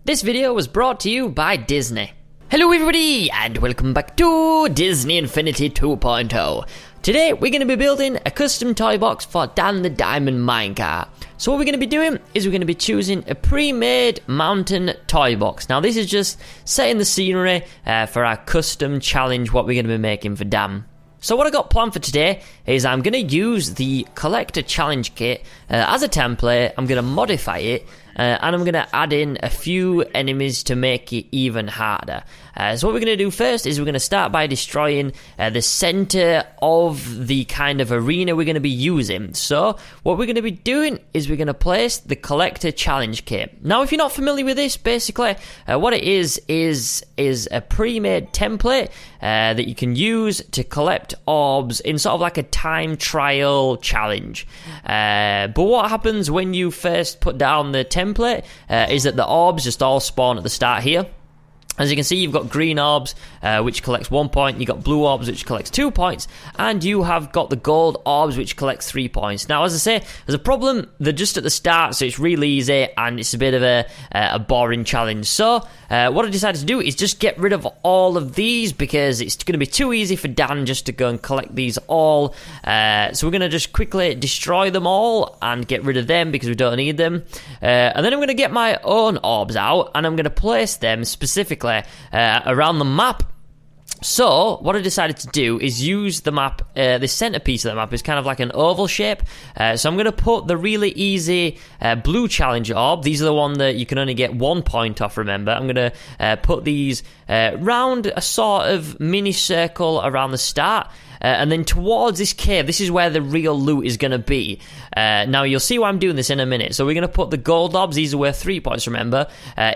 This video was brought to you by Disney. Hello everybody, and welcome back to Disney Infinity 2.0. Today we're going to be building a custom toy box for Dan the Diamond minecart. So what we're going to be doing is we're going to be choosing a pre-made mountain toy box. Now this is just setting the scenery for our custom challenge, what we're going to be making for Dan. So what I got planned for today is I'm going to use the collector challenge kit as a template. I'm going to modify it and I'm going to add in a few enemies to make it even harder. So what we're going to do first is we're going to start by destroying the center of the kind of arena we're going to be using. So what we're going to be doing is we're going to place the collector challenge kit. Now if you're not familiar with this, basically what it is a pre-made template that you can use to collect orbs in sort of like a time trial challenge. But what happens when you first put down the template is that the orbs just all spawn at the start here. As you can see, you've got green orbs, which collects 1 point, you've got blue orbs, which collects 2 points, and you have got the gold orbs, which collects 3 points. Now, as I say, there's a problem, they're just at the start, so it's really easy, and it's a bit of a boring challenge. So, what I decided to do is just get rid of all of these, because it's going to be too easy for Dan just to go and collect these all. So we're going to just quickly destroy them all, and get rid of them, because we don't need them. And then I'm going to get my own orbs out, and I'm going to place them specifically around the map. So what I decided to do is use the map, the centerpiece of the map is kind of like an oval shape. So I'm going to put the really easy blue challenge orb. These are the one that you can only get 1 point off, remember. I'm going to put these round a sort of mini circle around the start. And then towards this cave, this is where the real loot is going to be. Now, you'll see why I'm doing this in a minute. So we're going to put the gold orbs, these are worth 3 points, remember,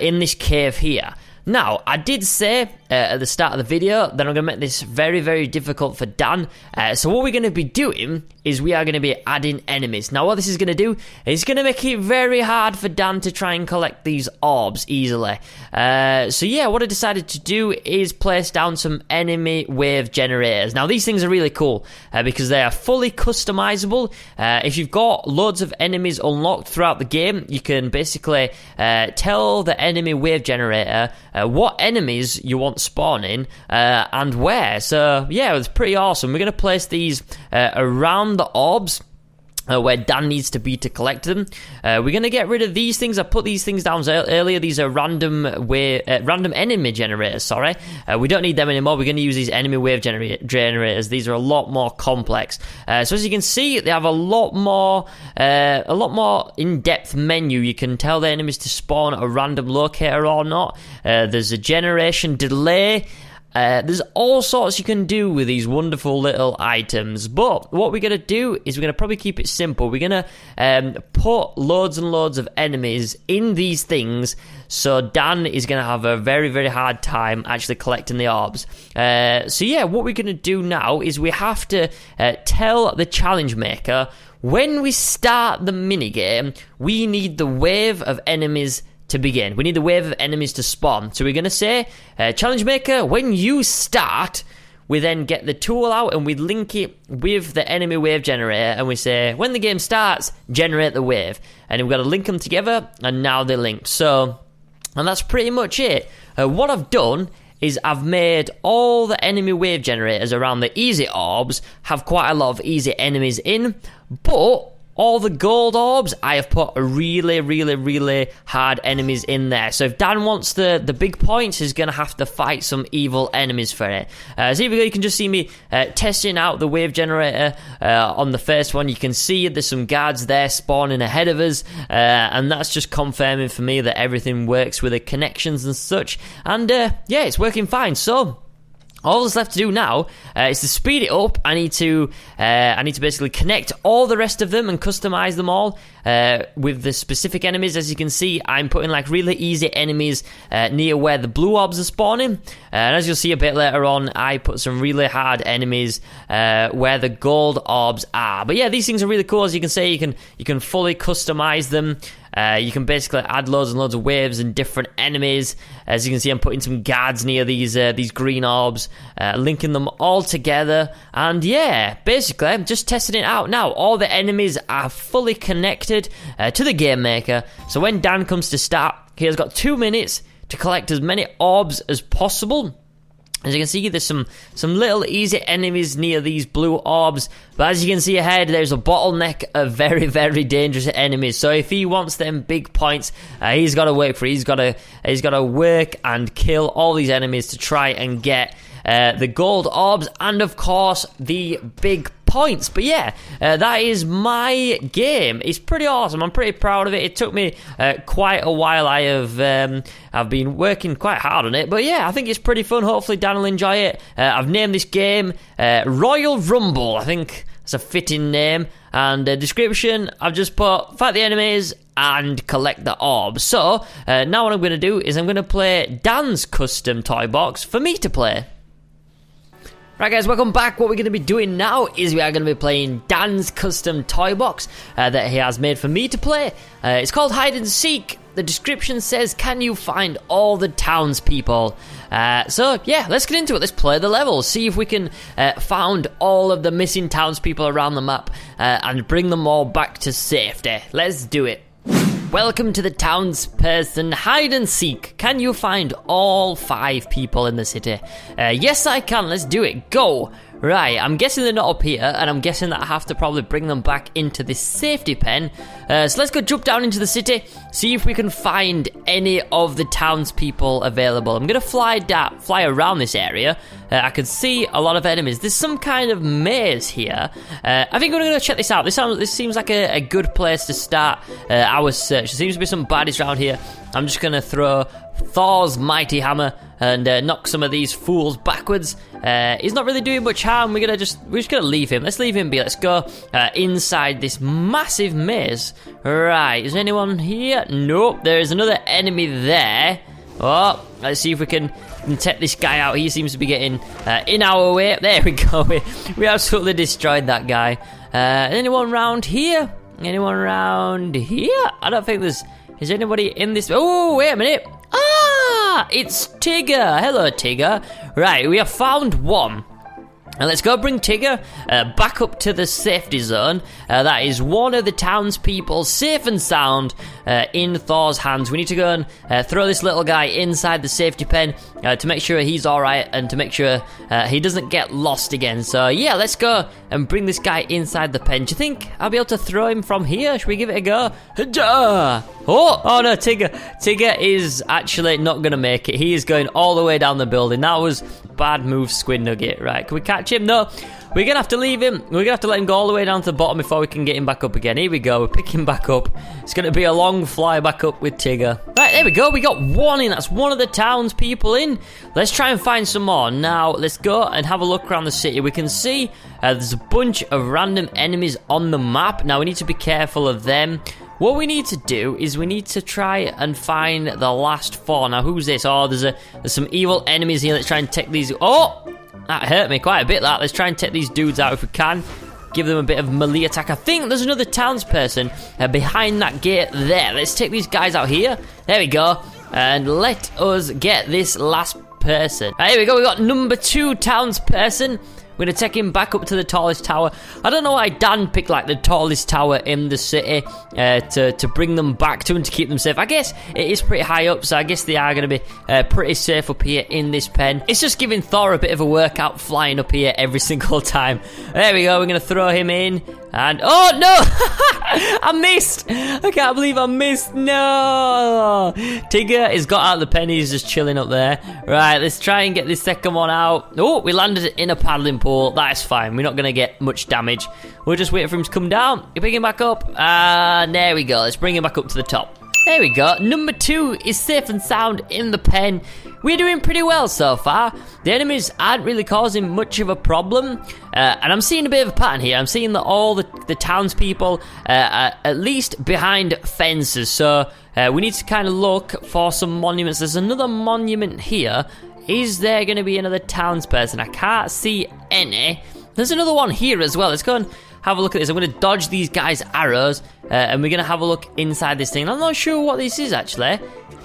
in this cave here. Now, I did say at the start of the video that I'm going to make this very, very difficult for Dan. So what we're going to be doing is we are going to be adding enemies. Now, what this is going to do is going to make it very hard for Dan to try and collect these orbs easily. So yeah, what I decided to do is place down some enemy wave generators. Now, these things are really cool because they are fully customizable. If you've got loads of enemies unlocked throughout the game, you can basically tell the enemy wave generator what enemies you want spawning and where. So yeah, it's pretty awesome. We're going to place these around the orbs where Dan needs to be to collect them. We're going to get rid of these things. I put these things down earlier. These are random enemy generators, sorry. We don't need them anymore. We're going to use these enemy wave generators. These are a lot more complex. So as you can see, they have a lot more in-depth menu. You can tell the enemies to spawn at a random locator or not. There's a generation delay. There's all sorts you can do with these wonderful little items, but what we're going to do is we're going to probably keep it simple. We're going to put loads and loads of enemies in these things, so Dan is going to have a very, very hard time actually collecting the orbs. So yeah, what we're going to do now is we have to tell the challenge maker when we start the minigame, we need the wave of enemies to begin. We need the wave of enemies to spawn. So we're going to say, challenge maker, when you start, we then get the tool out and we link it with the enemy wave generator and we say, when the game starts, generate the wave. And we've got to link them together and now they're linked. So, and that's pretty much it. What I've done is I've made all the enemy wave generators around the easy orbs have quite a lot of easy enemies in, but all the gold orbs, I have put really, really, really hard enemies in there. So if Dan wants the big points, he's going to have to fight some evil enemies for it. So here we go, you can just see me testing out the wave generator on the first one. You can see there's some guards there spawning ahead of us. And that's just confirming for me that everything works with the connections and such. And yeah, it's working fine. So all that's left to do now is to speed it up. I need to basically connect all the rest of them and customize them all with the specific enemies. As you can see, I'm putting like really easy enemies near where the blue orbs are spawning. And as you'll see a bit later on, I put some really hard enemies where the gold orbs are. But yeah, these things are really cool. As you can see, you can fully customize them. You can basically add loads and loads of waves and different enemies. As you can see, I'm putting some guards near these green orbs, linking them all together. And yeah, basically, I'm just testing it out now. All the enemies are fully connected to the game maker. So when Dan comes to start, he has got 2 minutes to collect as many orbs as possible. As you can see, there's some little easy enemies near these blue orbs. But as you can see ahead, there's a bottleneck of very, very dangerous enemies. So if he wants them big points, he's got to work for it. He's got to work and kill all these enemies to try and get the gold orbs and, of course, the big points. But yeah, that is my game. It's pretty awesome. I'm pretty proud of it. It took me quite a while. I've been working quite hard on it, but yeah, I think it's pretty fun. Hopefully Dan will enjoy it. I've named this game Royal Rumble. I think it's a fitting name. And description, I've just put fight the enemies and collect the orbs. So now what I'm going to do is I'm going to play Dan's custom toy box for me to play. Right guys, welcome back. What we're going to be doing now is we are going to be playing Dan's custom toy box that he has made for me to play. It's called Hide and Seek. The description says, can you find all the townspeople? So yeah, let's get into it. Let's play the level. See if we can find all of the missing townspeople around the map and bring them all back to safety. Let's do it. Welcome to the townsperson hide and seek. Can you find all 5 people in the city? Yes, I can. Let's do it. Go. Right, I'm guessing they're not up here, and I'm guessing that I have to probably bring them back into this safety pen. So let's go jump down into the city, see if we can find any of the townspeople available. I'm going to fly around this area. I can see a lot of enemies. There's some kind of maze here. I think we're going to check this out. This seems like a good place to start our search. There seems to be some baddies around here. I'm just going to throw Thor's mighty hammer and knock some of these fools backwards. He's not really doing much harm. We're just gonna leave him. Let's leave him be. Let's go inside this massive maze. Right, is anyone here? Nope, there is another enemy there. Oh, let's see if we can take this guy out. He seems to be getting in our way. There we go. We absolutely destroyed that guy. Anyone around here? Anyone around here? I don't think there's... Is anybody in this... Oh, wait a minute. Ah, it's Tigger. Hello, Tigger. Right, we have found one. And let's go bring Tigger back up to the safety zone. That is one of the townspeople safe and sound in Thor's hands. We need to go and throw this little guy inside the safety pen to make sure he's alright and to make sure he doesn't get lost again. So yeah, let's go and bring this guy inside the pen. Do you think I'll be able to throw him from here? Should we give it a go? Oh no, Tigger is actually not going to make it. He is going all the way down the building. That was bad move, Squid Nugget. Right, can we catch him? No, we're going to have to leave him. We're going to have to let him go all the way down to the bottom before we can get him back up again. Here we go, we're picking him back up. It's going to be a long fly back up with Tigger. Right, there we go, we got one in. That's one of the townspeople in. Let's try and find some more. Now, let's go and have a look around the city. We can see there's a bunch of random enemies on the map. Now, we need to be careful of them. What we need to do is we need to try and find the last 4. Now, who's this? Oh, there's some evil enemies here. Let's try and take these... Oh! That hurt me quite a bit, that. Let's try and take these dudes out if we can. Give them a bit of melee attack. I think there's another townsperson behind that gate there. Let's take these guys out here. There we go. And let us get this last person. Right, here we go. We got number 2 townsperson. We're going to take him back up to the tallest tower. I don't know why Dan picked like the tallest tower in the city to bring them back to and to keep them safe. I guess it is pretty high up, so I guess they are going to be pretty safe up here in this pen. It's just giving Thor a bit of a workout flying up here every single time. There we go. We're going to throw him in. And, oh no! I missed! I can't believe I missed. No! Tigger has got out of the pen. He's just chilling up there. Right, let's try and get this second one out. Oh, we landed in a paddling pool. That's fine. We're not going to get much damage. We'll just wait for him to come down. You pick him back up. There we go. Let's bring him back up to the top. There we go. Number 2 is safe and sound in the pen. We're doing pretty well so far. The enemies aren't really causing much of a problem. And I'm seeing a bit of a pattern here. I'm seeing that all the townspeople are at least behind fences. So we need to kind of look for some monuments. There's another monument here. Is there going to be another townsperson? I can't see any. There's another one here as well. Let's go and have a look at this. I'm going to dodge these guys' arrows, and we're going to have a look inside this thing. I'm not sure what this is, actually.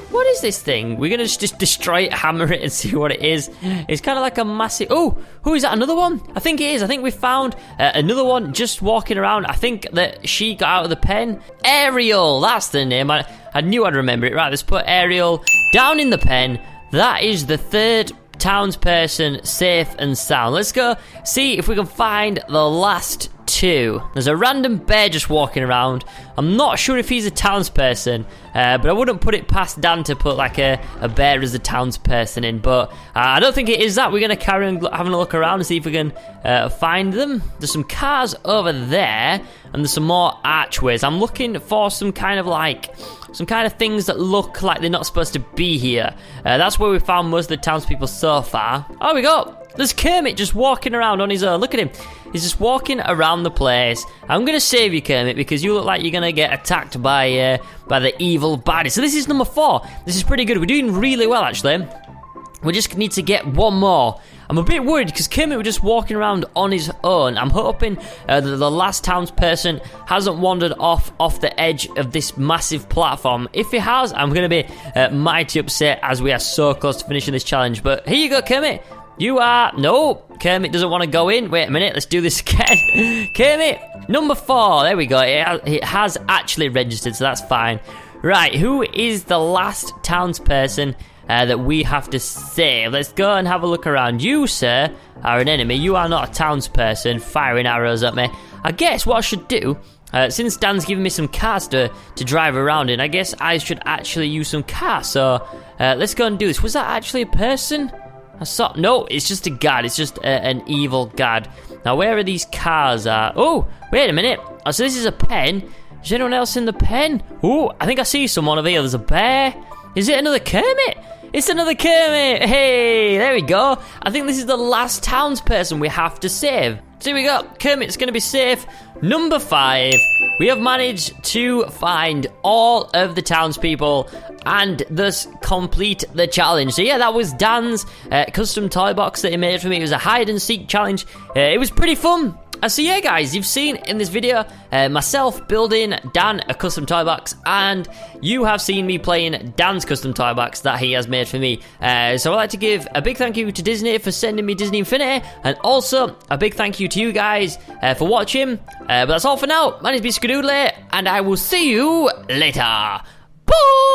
What is this thing? We're going to just destroy it, hammer it, and see what it is. It's kind of like a massive... Oh, who is that? Another one? I think it is. I think we found another one just walking around. I think that she got out of the pen. Ariel, that's the name. I knew I'd remember it. Right, let's put Ariel down in the pen. That is the third townsperson safe and sound. Let's go see if we can find the last two. There's a random bear just walking around. I'm not sure if he's a townsperson, but I wouldn't put it past Dan to put like a bear as a townsperson in, but I don't think it is that. We're going to carry on having a look around and see if we can find them. There's some cars over there, and there's some more archways. I'm looking for some kind of things that look like they're not supposed to be here. That's where we found most of the townspeople so far. Oh, there's Kermit just walking around on his own. Look at him. He's just walking around the place. I'm going to save you, Kermit, because you look like you're going to get attacked by the evil baddie. So this is number 4. This is pretty good. We're doing really well, actually. We just need to get one more. I'm a bit worried because Kermit was just walking around on his own. I'm hoping that the last townsperson hasn't wandered off the edge of this massive platform. If he has, I'm going to be mighty upset as we are so close to finishing this challenge. But here you go, Kermit. You are... No, Kermit doesn't want to go in. Wait a minute, let's do this again. Kermit, number 4. There we go. It has actually registered, so that's fine. Right, who is the last townsperson that we have to save? Let's go and have a look around. You, sir, are an enemy. You are not a townsperson firing arrows at me. I guess what I should do, since Dan's giving me some cars to drive around in, I guess I should actually use some cars. So let's go and do this. Was that actually a person? No, it's just a guard. It's just an evil guard. Now, where are these cars at? Oh, wait a minute. Oh, so this is a pen. Is anyone else in the pen? Oh, I think I see someone over here. There's a bear. Is it another Kermit? It's another Kermit. Hey, there we go. I think this is the last townsperson we have to save. So here we go. Kermit's going to be safe. Number 5. We have managed to find all of the townspeople and thus complete the challenge. So yeah, that was Dan's custom toy box that he made for me. It was a hide and seek challenge. It was pretty fun. So yeah, guys, you've seen in this video myself building Dan a custom toy box, and you have seen me playing Dan's custom toy box that he has made for me. So I'd like to give a big thank you to Disney for sending me Disney Infinity, and also a big thank you to you guys for watching. But that's all for now. My name is Skadoodly, and I will see you later. Bye!